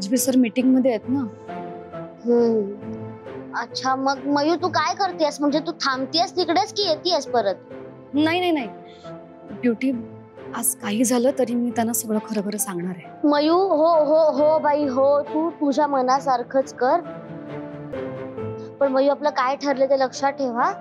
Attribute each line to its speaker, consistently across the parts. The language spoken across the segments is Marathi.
Speaker 1: राजवीर सर मीटिंग मध्ये आहेत ना.
Speaker 2: अच्छा, मग मयू तू काय करतेस? म्हणजे तू थांबतेस तिकडेच की येतेस परत?
Speaker 1: नाही नाही नाही ब्युटी, आज काही झालं तरी मी त्यांना सगळं खरं खरं सांगणार आहे.
Speaker 2: मयू, हो हो हो बाई हो, तू तुझ्या मनासारखंच कर. पण मयू, आपलं काय ठरलं ते लक्षात ठेवा.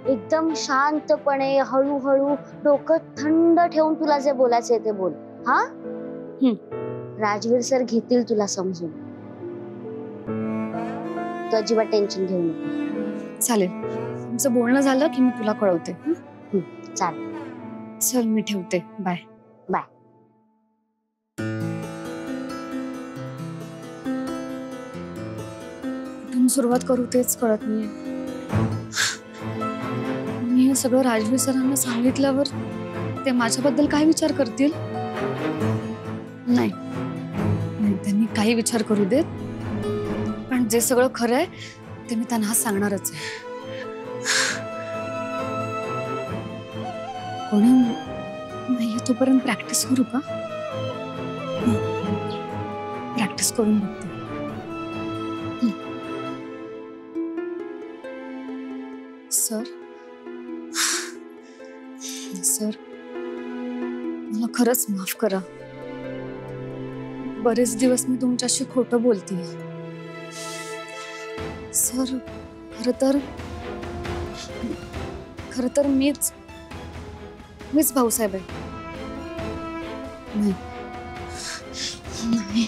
Speaker 2: एकदम शांतपणे हळूहळू डोकं थंड ठेवून तुला जे बोलायचंय ते बोल. हा? राजवीर सर घेतील तुला समजून. तू अजिबात टेन्शन घेऊ नको.
Speaker 1: चालेल, तुमचं बोलणं झालं की मी तुला कळवते.
Speaker 2: चालेल,
Speaker 1: चल मी ठेवते. Bye
Speaker 2: bye.
Speaker 1: कुठून सुरुवात करू तेच कळत नाहीये. मी हे सगळं राजवीर सरांना सांगितल्यावर ते माझ्याबद्दल काय विचार करतील? नाही नाही, त्यांनी काही विचार करू देत, पण जे सगळं खरं आहे ते मी त्यांना सांगणारच आहे. कोणी नाही तोपर्यंत प्रॅक्टिस करू का? प्रॅक्टिस करून बघते. सर सर, मला खरंच माफ करा. बरेच दिवस मी तुमच्याशी खोटं बोलतेय. सर, खरं तर मीच भाऊसाहेब आहे. नाही नाही,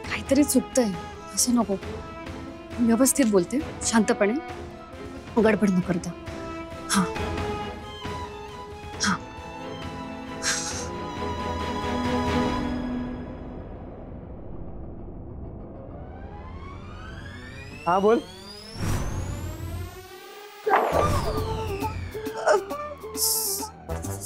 Speaker 1: काहीतरी चुकतंय. असं नको. व्यवस्थित बोलते, शांतपणे, गडबड न करता. हा हा.
Speaker 3: हा बोल.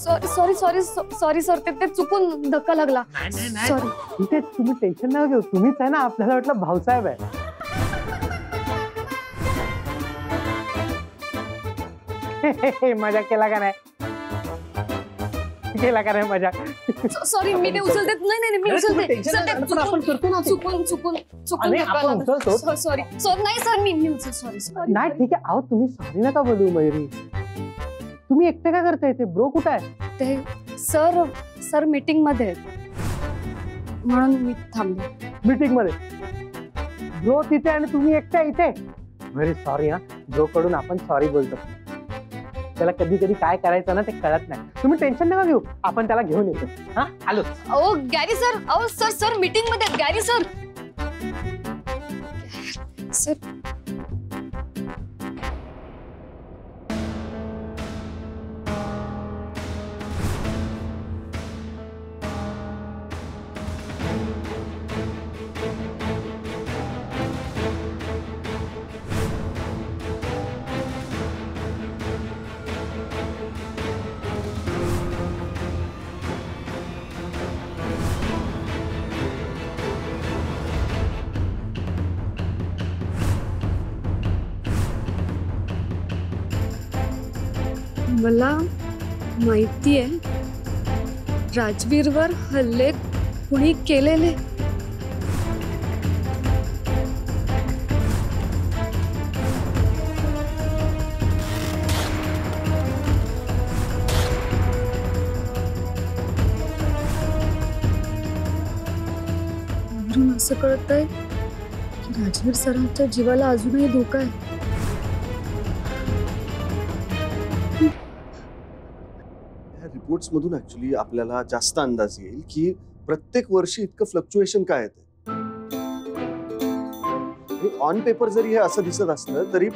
Speaker 1: Sorry sorry sorry sorry sir, ते चुकून धक्का लागला. सॉरी.
Speaker 3: ठीक आहे, तुम्ही टेन्शन नका घेऊ. तुम्हीच आहे ना, आपल्याला वाटलं भाऊसाहेब आहे. मजाक केला का नाही? केला का नाही मजाक?
Speaker 1: सॉरी, मी ते उचलते. नाही नाही मी उचलते.
Speaker 3: आपण करतो ना.
Speaker 1: चुकून धक्का लागला. सॉरी नाही सर, मी उचल. सॉरी.
Speaker 3: नाही ठीक आहे. अहो तुम्ही सॉरी नका बोलू मयुरी. तुम्ही एकटे काय करताय? ते ब्रो कुठे आहे?
Speaker 1: ते सर मीटिंग मध्ये आहेत, म्हणून मी थांबले.
Speaker 3: मीटिंग मध्ये? ब्रो तिथे आणि तुम्ही एकट्या इथे? Very sorry. हा, ब्रो कडून आपण सॉरी बोलतो. त्याला कधी कधी काय करायचं ना ते कळत नाही. तुम्ही टेन्शन नका घेऊ, आपण त्याला घेऊन येतो. हा, आलो.
Speaker 1: ओ गॅरी सर, अहो सर मीटिंग मध्ये आहेत. Gary sir. मला माहिती आहे राजवीरवर हल्ले कुणी केलेले. वरून असं कळतंय की राजवीर सरांच्या जीवाला अजूनही धोका आहे.
Speaker 4: रिपोर्ट्स मधून ऍक्च्युअली आपल्याला जास्त अंदाज येईल की प्रत्येक वर्षी इतकं फ्लक्च्युएशन काय येते. ऑन पेपर जरी हे असं दिसत असलं तरी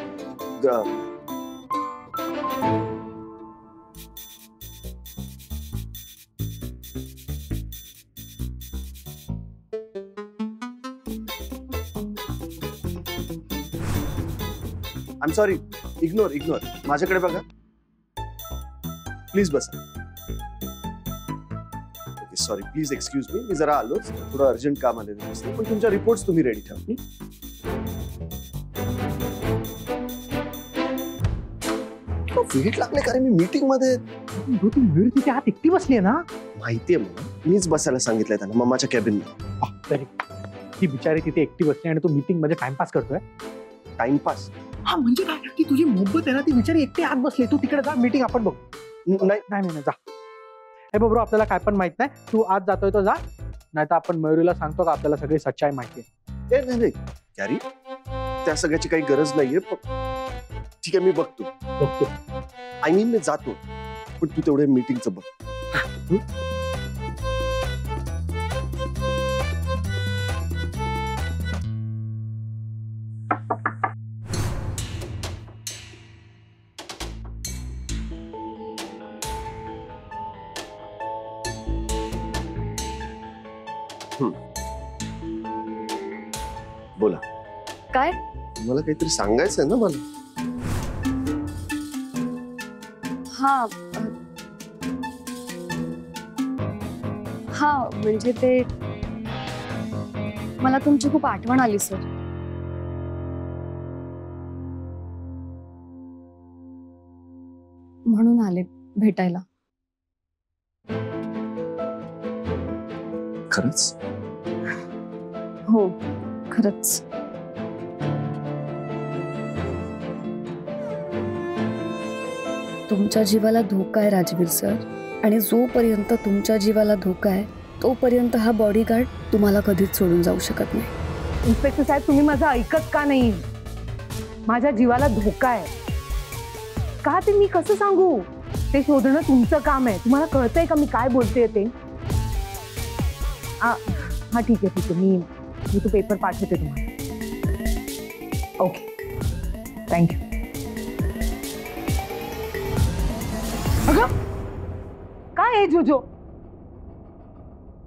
Speaker 4: आय एम सॉरी, इग्नोर. माझ्याकडे बघा प्लीज. बसा. Okay, sorry, please excuse me. मी जरा आलोच, थोडं अर्जंट काम आलेलं दिसतं. पण तुमच्या रिपोर्ट्स तुम्ही रेडी ठेवा. वेट लागले कारण मी मीटिंग मध्ये.
Speaker 3: मयुरी तिथे आत एकटी बसली आहे ना?
Speaker 4: माहितीये मला, मीच बसायला सांगितलंय त्यांना मम्माच्या कॅबिन मध्ये.
Speaker 3: ती बिचारी तिथे एकटी बसली आणि तू मीटिंग मध्ये टाइमपास करतोय.
Speaker 4: टाइमपास?
Speaker 3: हा म्हणजे काय, ती तुझी मोहब्बत आहे ना, ती बिचारी एकटी आत बसली. तू तिकडे जा, मीटिंग आपण बघ.
Speaker 4: नाही
Speaker 3: नाही जा. हे बरोबर, आपल्याला काय पण माहित नाही. तू आज जातोय तो जा, नाही तर आपण मयुरीला सांगतो का आपल्याला सगळी सच्चाई माहिती आहे.
Speaker 4: नाही कॅरी, त्या सगळ्याची काही गरज नाहीये. ठीक आहे, मी बघतो. आय मीन मी जातो, पण तू तेवढे मीटिंगचं बघ. बोला.
Speaker 1: काय?
Speaker 4: मला काहीतरी सांगायचंय ना मला.
Speaker 1: हा हा म्हणजे ते मला तुमची खूप आठवण आली सर. म्हणून आले भेटायला.
Speaker 4: खरंच?
Speaker 1: हो खरंच. तुमच्या जीवाला धोका आहे राजवीर सर, आणि जोपर्यंत तुमच्या जीवाला धोका आहे तोपर्यंत हा बॉडीगार्ड तुम्हाला कधीच सोडून जाऊ शकत नाही.
Speaker 5: इन्स्पेक्टर साहेब, तुम्ही माझं ऐकत का नाही? माझ्या जीवाला धोका आहे का ते मी कसं सांगू? ते शोधणं तुमचं काम आहे. तुम्हाला कळतंय का मी काय बोलते ते? हा ठीक आहे, मी तो पेपर पाठवते तुम्हाला. Okay, thank you. अगं काय आहे जोजो?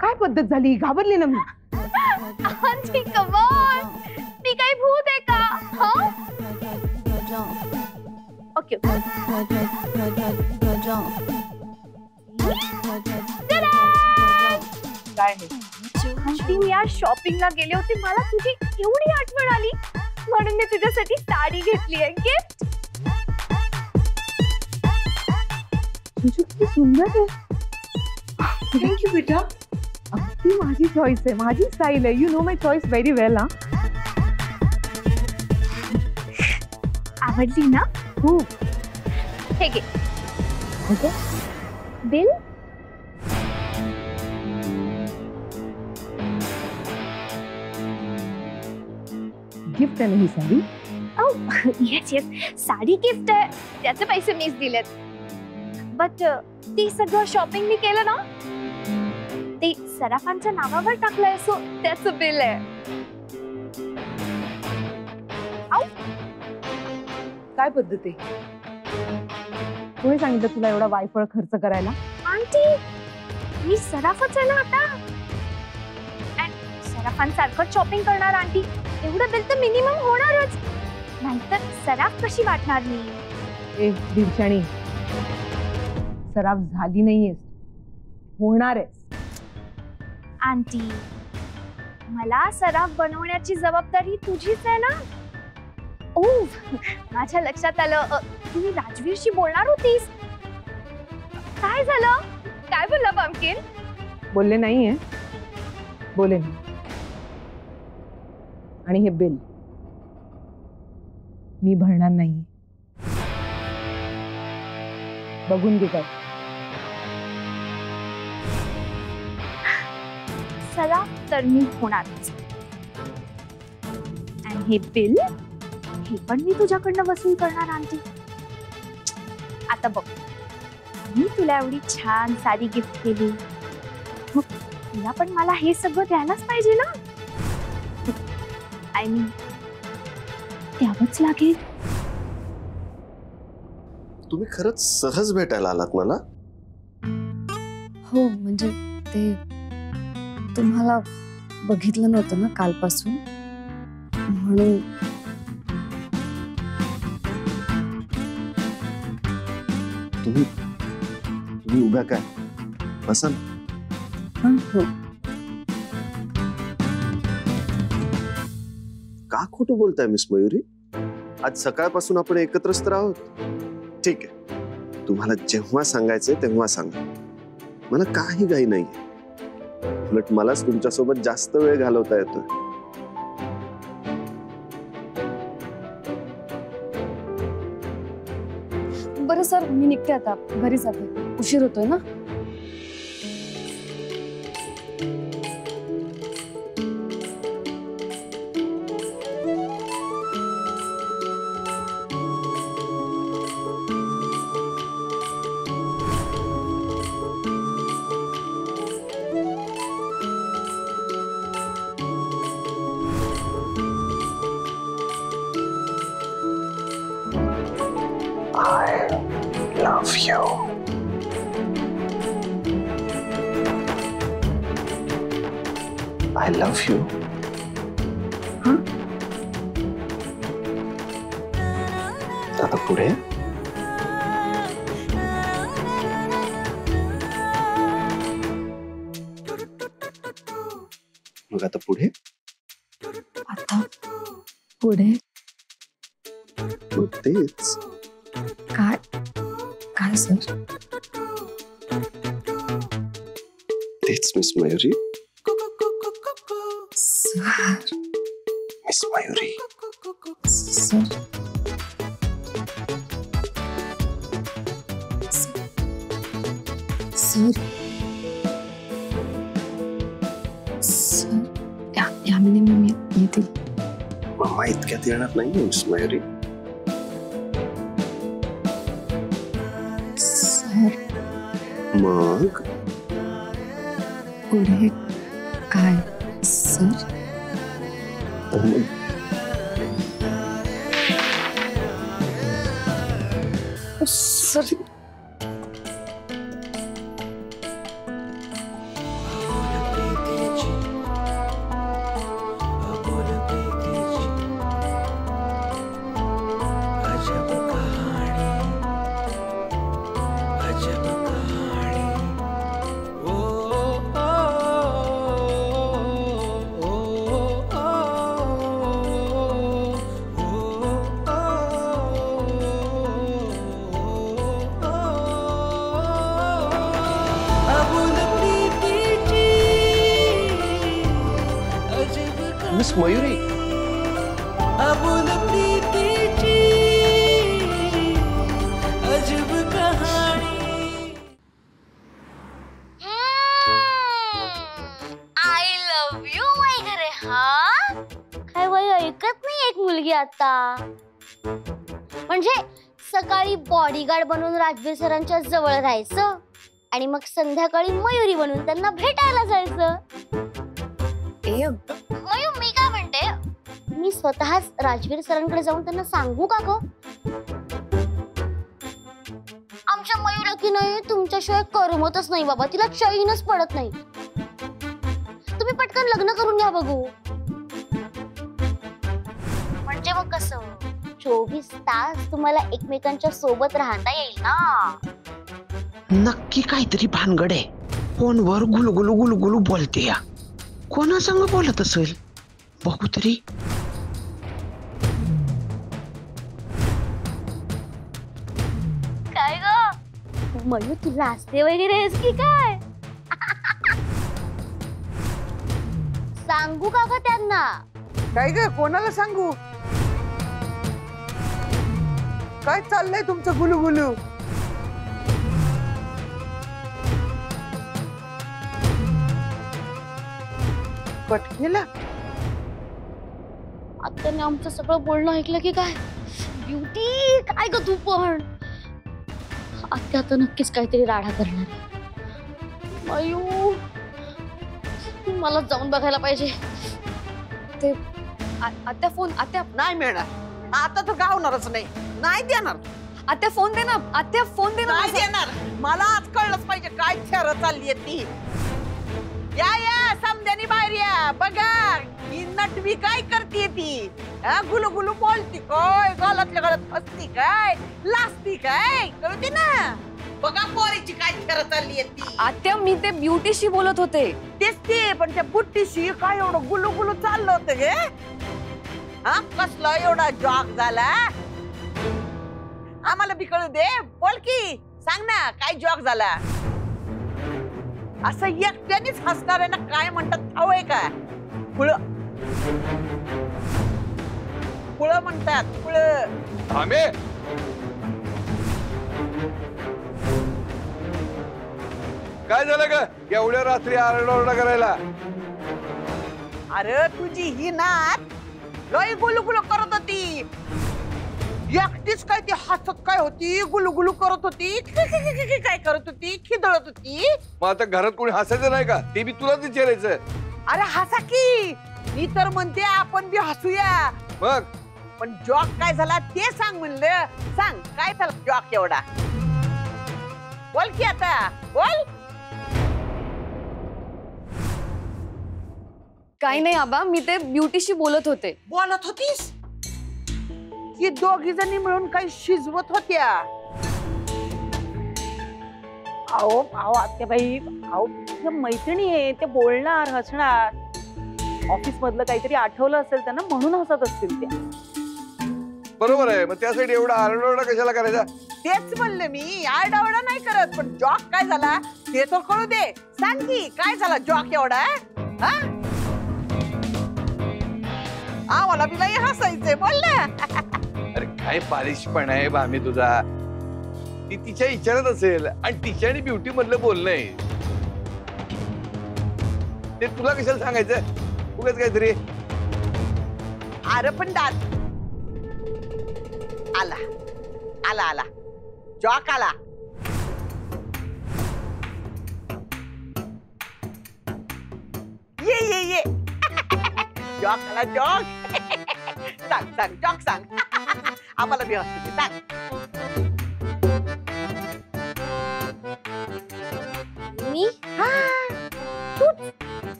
Speaker 5: काय पद्धत झाली? घाबरली ना मी.
Speaker 2: आंटी कम ऑन, मी काही भूत आहे का? ओके
Speaker 5: काय आहे?
Speaker 2: आंटी, मी आज शॉपिंगला गेले होते, मला तुझी एवढी आठवण आली म्हणून मी तुझ्यासाठी साडी घेतली आहे. गिफ्ट.
Speaker 5: जोजो किती सुंदर आहे. थँक्यू बेटा. अगदी माझी चॉईस आहे, माझी स्टाईल आहे. You know my choice very well.
Speaker 2: आवडली ना?
Speaker 5: हो.
Speaker 2: हे घे
Speaker 5: ओके.
Speaker 2: बिल.
Speaker 5: गिफ्ट आहे ना ही sari?
Speaker 2: Yes yes, sari gift आहे, त्याचे पैसे मीच दिलेत. बट ते सगळं शॉपिंग मी केलं ना, ते सराफांच्या नावावर टाकलंय, सो त्याचं बिल आहे.
Speaker 5: काय पद्धत आहे? कोणी सांगितलं तुला एवढा वायफळ खर्च करायला?
Speaker 2: आंटी, मी सराफच आहे ना आता. आणि सराफांसारखं शॉपिंग करणार आंटी, एवढं बिल तर मिनिमम होणारच, नाहीतर सराफ कशी वाटणार मी?
Speaker 5: ए दिवसाणी, सराफ झाली नाहीयेस, होणार आहेस.
Speaker 2: आंटी, मला सराफ बनवण्याची जबाबदारी तुझीच आहे ना. ओ, माझ्या लक्षात आलं, तुम्ही राजवीरशी बोलणार होतीस. काय झालं? काय बोलला पंपकिन?
Speaker 5: बोलले नाहीये, बोले. आणि हे बिल मी भरणार नाही. बघून घे काय.
Speaker 2: सराफ तर मी होणारच, आणि हे बिल, हे पण मी तुझ्याकडनं वसूल करणार आंटी. आता बघ, मी तुला एवढी छान साडी गिफ्ट केली, मग तुला पण मला हे सगळं द्यायलाच पाहिजे ना. आय मीन, द्यावंच लागेल.
Speaker 4: तुम्ही खरंच सहज भेटायला आलात मला?
Speaker 1: हो म्हणजे ते तुम्हाला बघितलं नव्हतं ना कालपासून, म्हणून.
Speaker 4: तुम्ही उभ्या काय? बसा ना.
Speaker 1: हो.
Speaker 4: का खोटं बोलताय मिस मयुरी? आज सकाळपासून आपण एकत्रच तर आहोत. ठीक आहे, तुम्हाला जेव्हा सांगायचंय तेव्हा सांगा, मला काही घाई नाहीये. उलट मलाच तुमच्यासोबत जास्त वेळ घालवता येतोय.
Speaker 1: बरं सर, मी निघते आता, घरी जाते, उशीर होतोय ना.
Speaker 4: Love you. I love you.
Speaker 1: Huh?
Speaker 4: आता पुढे मग आता पुढे
Speaker 1: आता पुढे
Speaker 4: मग तेच
Speaker 1: काय काय सर?
Speaker 4: तेच miss Mayuri.
Speaker 1: Sir
Speaker 4: miss Mayuri.
Speaker 1: Sir sir sir Yamini ma'am येतील.
Speaker 4: मम्मा इतक्यात येणार नाही मिस मयुरी.
Speaker 1: सर
Speaker 4: मग
Speaker 1: पुढे काय सर? Sir
Speaker 4: miss Mayuri.
Speaker 6: अबुल प्रीतीची अजब कहाणी.
Speaker 2: आय लव्ह यू वगैरे. हा काय वय ऐकत नाही एक मुलगी आता. म्हणजे सकाळी बॉडीगार्ड बनून राजवीर सरांच्या जवळ राहायचं आणि मग संध्याकाळी मयुरी बनून त्यांना भेटायला जायचं. मयू, मी काय म्हणते, मी स्वतःच राजवीर सरांकडे जाऊन त्यांना सांगू का ग? आमच्या मयूला की नाही तुमच्याशिवाय करमतच नाही बाबा, तिला चैनच पडत नाही. तुम्ही पटकन लग्न करून घ्या बघू. म्हणजे मग कसं 24 तास तुम्हाला एकमेकांच्या सोबत राहता येईल ना.
Speaker 7: नक्की काहीतरी भानगड आहे. फोनवर गुलगुलू गुलगुलू बोलते या. कोणा संग बोलत असेल बघू तरी.
Speaker 2: काय ग मयू, तू लाजते वगैरे आहेस की काय? सांगू का ग त्यांना?
Speaker 5: काय ग, कोणाला सांगू? काय चाललंय तुमचं गुलुगुलू? कट केला?
Speaker 2: आत्याने आमचं सगळं बोलणं ऐकलं की काय? ब्युटी, काय ग तू पण? आत्या आता नक्कीच काहीतरी राडा करणार. मयू, मला जाऊन बघायला पाहिजे.
Speaker 1: ते आत्या फोन. आत्या
Speaker 5: नाही मिळणार. आता तर गावणारच नाही. नाही देणार.
Speaker 1: आत्या फोन दे ना. आत्या फोन दे ना.
Speaker 5: नाही देणार. मला आज कळलंच पाहिजे काय थेर चालली आहे ती. या समद्यानी बाहेर या. बघा ही नटवी काय करते ती. गुलू गुलू बोलती काय, गालातल्या गालात हसती काय, लाजती काय, कळते ना. बघा पोरीची काय थेर चालली आहे ती.
Speaker 1: आत्या मी ते ब्युटीशी बोलत होते.
Speaker 5: तेच ते, पण त्या बुट्टीशी काय एवढं गुलू गुलू चाललं होतं गे. हा कसला एवढा जॉक झाला. आम्हाला बी कळू दे. बोल की, सांग ना काय जॉक झाला. असं एकट्यानेच हसणाऱ्यांना काय म्हणतात ठाऊय का? फुळ फुळ म्हणतात. फुळ.
Speaker 8: थांबे. काय झालं का एवढ्या रात्री आरडाओरडा करायला?
Speaker 5: अरे तुझी ही नात लय गुलुगुलू करत होती. एकटीच काय ती हसत काय होती, गुलुगुलू करत होती, काय करत होती, खिदळत होती.
Speaker 8: मग आता घरात कोणी हसायचं नाही का? ते बी तुलाच विचारायचं.
Speaker 5: अरे हसा की, मी तर म्हणते आपण बी हसूया.
Speaker 8: मग
Speaker 5: पण जॉक काय झाला ते सांग म्हणलं. सांग काय झालं जॉक एवढा? बोल की आता बोल.
Speaker 1: काही नाही आबा, मी ते ब्युटीशी बोलत होते.
Speaker 5: बोलत होतीस की दोघी जणी मिळून काही शिजवत होत्या?
Speaker 9: अहो अहो आत्याबाई, अहो त्या मैत्रिणी आहे, ते बोलणार हसणार. ऑफिस मधलं काहीतरी आठवलं असेल त्यांना म्हणून हसत असतील त्या.
Speaker 8: बरोबर आहे. मग त्यासाठी एवढा आरडाओरडा कशाला करायचा?
Speaker 5: तेच म्हणलं मी, आरडाओरडा नाही करत. पण जॉक काय झाला ते तर कळू दे. सांग की काय झाला जॉक एवढा? हा आम्हाला बी लई हसायचंय, बोल ना.
Speaker 8: अरे काय बालिश पण आहे भामी तुझा. ती तिच्या विचारत असेल आणि तिच्या आणि ब्युटी मधलं बोलणं आहे. ते तुला कशाला सांगायचं उगाच काहीतरी.
Speaker 5: अरे पण दाद आला आला आला जॉक आला. ये ये ये जॉक आला जॉक. सांग सांग जॉक सांग. आम्हाला बी हसू दे, सांग.
Speaker 2: मी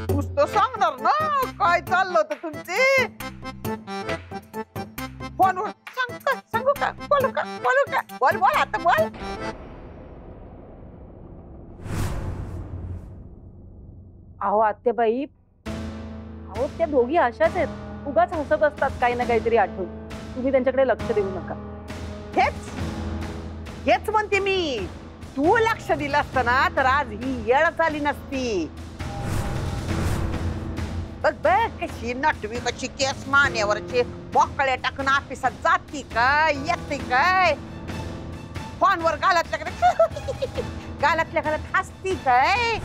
Speaker 5: तूच तो सांगणार ना काय चाललं होतं तुमचे. फोनवर सांगू का बोलू का बोल बोल आता बोल.
Speaker 9: अहो आत्याबाई, अहो त्या दोघी अशाच आहेत, उगाच हसत असतात काही ना काहीतरी आठवून. तुम्ही त्यांच्याकडे लक्ष देऊ नका.
Speaker 5: हेच म्हणते मी, तू लक्ष दिलं असतं ना तर आज ही येळच आली नसती. बघ बघ कशी नटवी, कशी केस मानेवरचे बोकळे टाकून ऑफिसात जाती काय येते काय. फोनवर गालातल्या घालत हसती काय.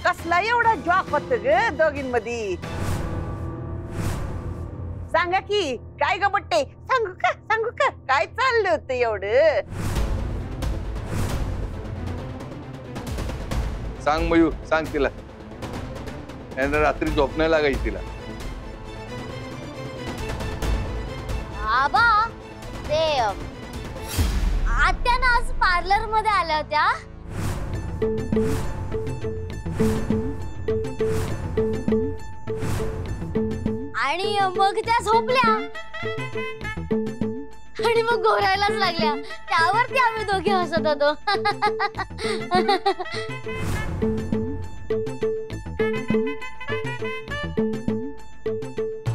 Speaker 5: कसला एवढा जॉक होत ग दोघींमध्ये? सांगा की काय ग बट्टे, सांगू का काय चाललं होतं एवढं?
Speaker 8: सांग मयू, सांग तिला. रात्री झोप नाही लागायची तिला.
Speaker 2: आबा ते आत्या ना आज पार्लर मध्ये आल्या होत्या. आणि मग त्या झोपल्या आणि मग घोरायलाच लागल्या. त्यावरती आम्ही दोघे हसत होतो.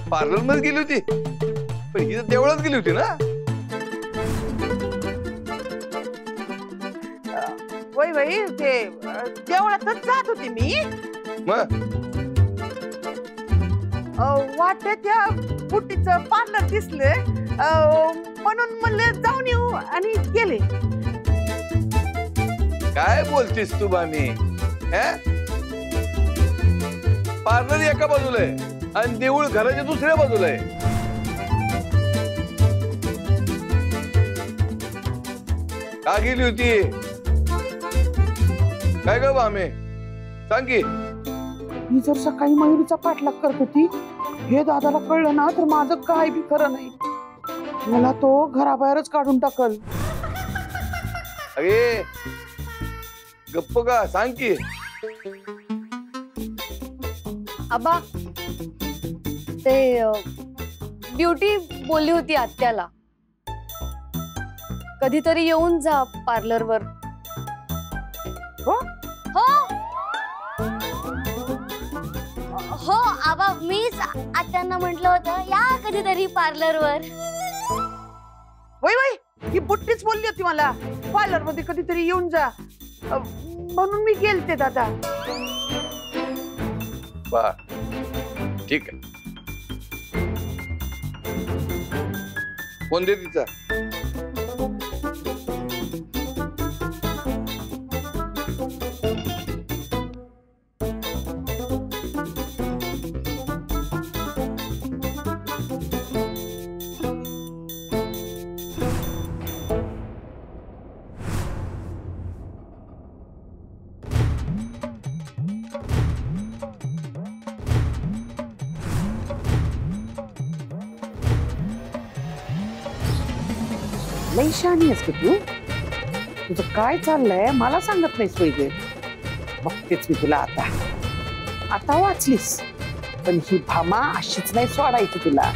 Speaker 8: पार्लर मध्ये गेली होती पण ही देवळात गेली होती ना.
Speaker 5: वय वय ते देवळातच जात होती मी.
Speaker 8: मग
Speaker 5: वाटत त्या बुट्टीचं पार्लर दिसलं म्हणून म्हणलं जाऊन येऊ आणि गेले.
Speaker 8: काय बोलतीस तू बामी? पार्लर एका बाजूला आहे आणि देऊळ घराच्या दुसऱ्या बाजूला आहे. का गेली होती काय ग बामे? सांग की.
Speaker 5: मी जर सकाळी मयुरीचा पाठलाग करत होती हे दादाला कळलं ना तर माझं काय बी खरं नाही. मला तो घराबाहेरच काढून टाकल.
Speaker 8: अरे गप्प का? सांग की.
Speaker 1: आबा ते ब्युटी बोलली होती आत्याला कधीतरी येऊन जा पार्लरवर.
Speaker 2: हो हो आबा, मीच आत्यांना म्हटलं होतं या कधीतरी पार्लरवर.
Speaker 5: वय वय ही बुट्टीच बोलली होती मला पार्लर मध्ये कधीतरी येऊन जा म्हणून मी गेलते दादा.
Speaker 8: बा ठीक आहे. फोन दे तिचा.
Speaker 5: लई शहाणी आहेस का तू? तुझं काय चाललंय मला सांगत नाहीस वैगे. बघतेच मी तुला आता. आता वाचलीस पण ही भामा अशीच नाही सोडायची तुला.